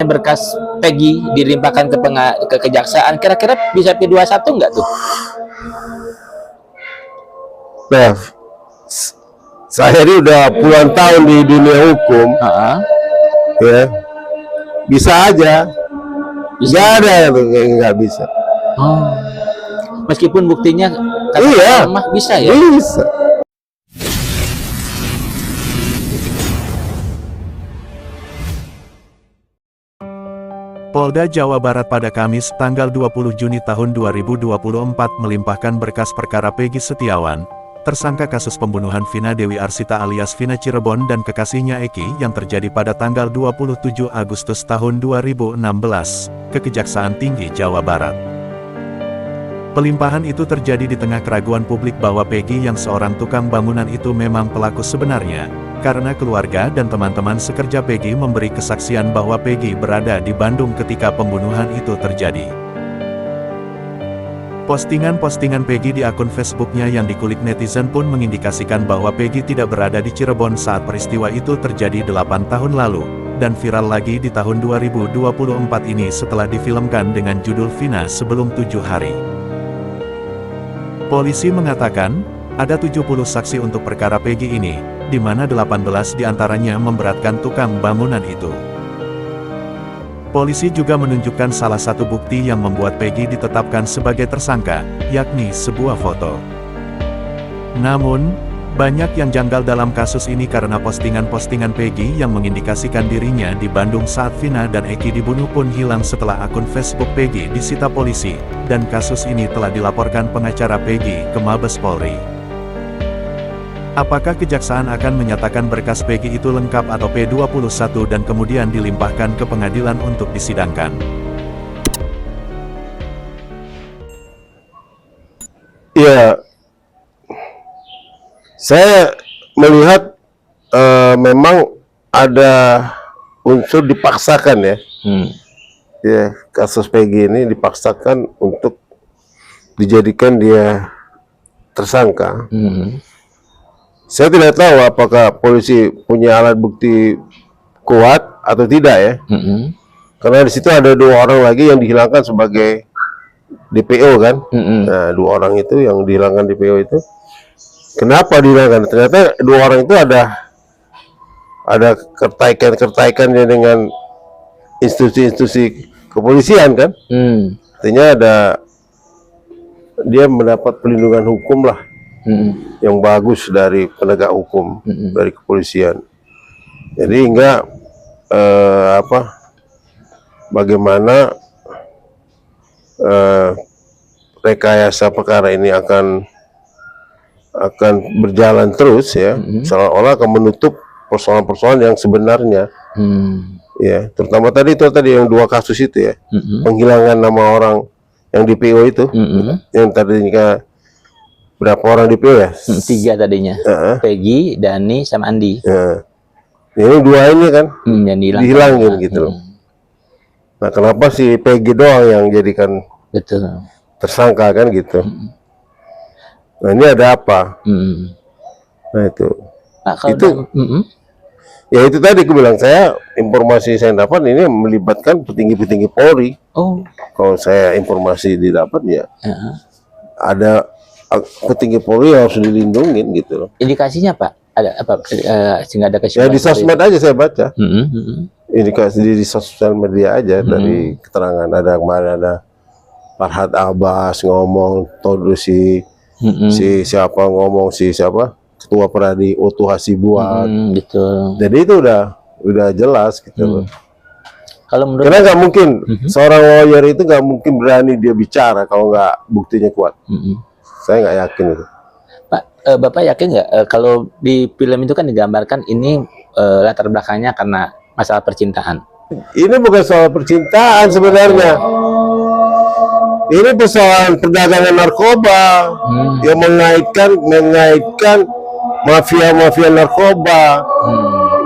berkas Peggy dilimpahkan ke kejaksaan, kira-kira bisa P21 nggak tuh? Nah, saya ini udah puluhan tahun di dunia hukum, ya bisa aja, nggak ada yang nggak bisa. Oh. Meskipun buktinya iya, lemah, bisa ya? Bisa. Polda Jawa Barat pada Kamis, tanggal 20 Juni tahun 2024 melimpahkan berkas perkara Peggy Setiawan, tersangka kasus pembunuhan Vina Dewi Arsita alias Vina Cirebon dan kekasihnya Eki yang terjadi pada tanggal 27 Agustus tahun 2016, ke Kejaksaan Tinggi Jawa Barat. Pelimpahan itu terjadi di tengah keraguan publik bahwa Peggy yang seorang tukang bangunan itu memang pelaku sebenarnya, karena keluarga dan teman-teman sekerja Peggy memberi kesaksian bahwa Peggy berada di Bandung ketika pembunuhan itu terjadi. Postingan-postingan Peggy di akun Facebooknya yang dikulik netizen pun mengindikasikan bahwa Peggy tidak berada di Cirebon saat peristiwa itu terjadi 8 tahun lalu, dan viral lagi di tahun 2024 ini setelah difilmkan dengan judul Vina Sebelum 7 Hari. Polisi mengatakan, ada 70 saksi untuk perkara Peggy ini, di mana 18 diantaranya memberatkan tukang bangunan itu. Polisi juga menunjukkan salah satu bukti yang membuat Peggy ditetapkan sebagai tersangka, yakni sebuah foto. Namun, banyak yang janggal dalam kasus ini karena postingan-postingan Peggy yang mengindikasikan dirinya di Bandung saat Vina dan Eki dibunuh pun hilang setelah akun Facebook Peggy disita polisi, dan kasus ini telah dilaporkan pengacara Peggy ke Mabes Polri. Apakah kejaksaan akan menyatakan berkas Peggy itu lengkap atau P21 dan kemudian dilimpahkan ke pengadilan untuk disidangkan? Ya, saya melihat memang ada unsur dipaksakan ya. Ya, kasus Peggy ini dipaksakan untuk dijadikan dia tersangka. Saya tidak tahu apakah polisi punya alat bukti kuat atau tidak ya. Karena di situ ada 2 orang lagi yang dihilangkan sebagai DPO kan. Nah, 2 orang itu yang dihilangkan DPO itu, kenapa dihilangkan? Ternyata 2 orang itu ada kertaikannya dengan institusi-institusi kepolisian kan. Artinya dia mendapat perlindungan hukum lah. Yang bagus dari penegak hukum, dari kepolisian. Jadi hingga bagaimana rekayasa perkara ini akan berjalan terus ya, seolah-olah akan menutup persoalan-persoalan yang sebenarnya. Ya, terutama tadi yang 2 kasus itu ya, penghilangan nama orang yang DPO itu, yang tadinya berapa orang DPO ya? 3 tadinya. Peggy, Dani, sama Andi. Ini 2 ini kan yang dihilangin gitu loh. Nah, kenapa si Peggy doang yang jadikan tersangka kan gitu? Nah, ini ada apa? Nah itu. Nah, kalau itu ya itu tadi aku bilang, informasi saya dapat ini melibatkan petinggi-petinggi Polri. Kalau saya informasi didapat ya, ada petinggi Polri yang harus dilindungin gitu loh. Indikasinya Pak, ada apa? Sehingga ada kesimpulan. Ya di sosmed aja saya baca. Indikasi di sosial media aja, dari keterangan kemarin ada Farhad Abbas ngomong, siapa Ketua Peradi Oto Hasibuan. Gitu. Jadi itu udah jelas gitu loh. Kalau menurut karena nggak mungkin seorang lawyer itu nggak mungkin berani dia bicara kalau nggak buktinya kuat. Saya nggak yakin itu. Pak, Bapak yakin nggak kalau di film itu kan digambarkan ini latar belakangnya karena masalah percintaan? Ini bukan soal percintaan sebenarnya. Ini persoalan perdagangan narkoba yang mengaitkan mafia narkoba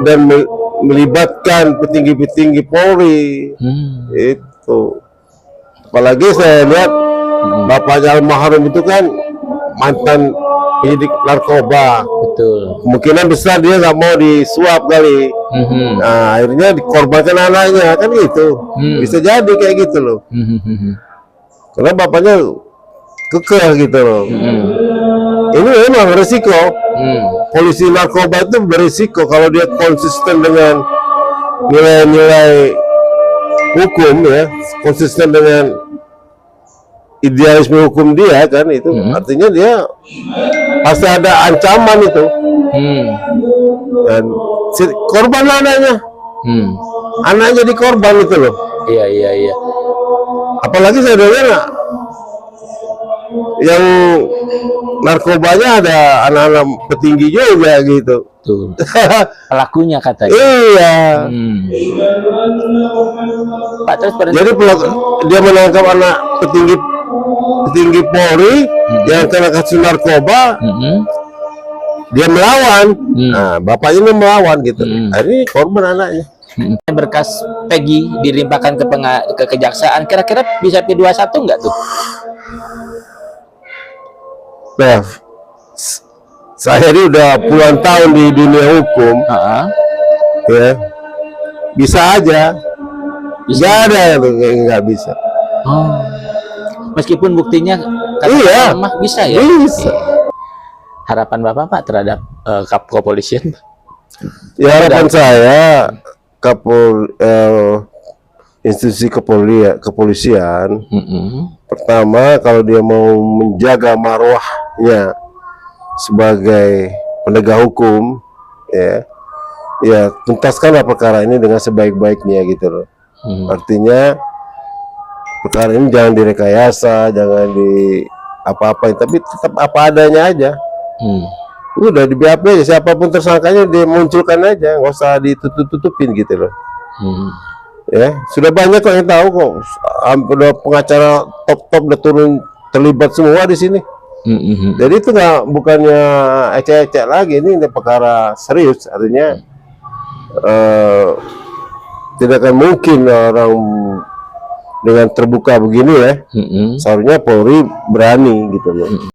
dan melibatkan petinggi-petinggi Polri. Itu. Apalagi saya lihat bapaknya almarhum itu kan mantan penyidik narkoba. Betul. Kemungkinan besar dia nggak mau disuap kali. Nah, akhirnya dikorbankan anaknya kan gitu. Bisa jadi kayak gitu loh. Karena bapaknya kekeh gitu loh. Ini memang resiko. Polisi narkoba itu berisiko kalau dia konsisten dengan nilai-nilai hukum ya, konsisten dengan idealisme hukum dia kan itu artinya dia pasti ada ancaman itu. Dan korban anaknya. Anaknya jadi korban itu loh. Iya. Apalagi saya dengar yang narkobanya ada anak-anak petinggi juga gitu. Tuh. Pelakunya katanya. Iya. Pak, terus Jadi dia menangkap anak petinggi Polri yang kena kasus narkoba. Dia melawan. Nah, bapaknya ini melawan gitu. Ini korban anaknya. Berkas Peggy dilimpahkan ke kejaksaan, kira-kira bisa P21 nggak tuh? Nah, saya ini udah puluhan tahun di dunia hukum, ya bisa aja, nggak ada yang nggak bisa. Meskipun buktinya Iya, lemah, bisa ya. Bisa. Harapan Bapak Pak terhadap kepolisian? Ya harapan saya institusi kepolisian pertama kalau dia mau menjaga marwahnya sebagai penegak hukum ya tuntaskanlah perkara ini dengan sebaik-baiknya gitu loh. Artinya perkara ini jangan direkayasa, jangan di apa-apain, tapi tetap apa adanya aja. Udah di BAP aja, siapapun tersangkanya dimunculkan aja, nggak usah ditutup-tutupin gitu loh. Ya sudah banyak kok yang tahu kok, udah pengacara top udah turun terlibat semua di sini. Jadi itu bukannya ecek-ecek lagi, ini perkara serius, artinya tidak akan mungkin orang dengan terbuka begini ya. Seharusnya Polri berani gitu loh.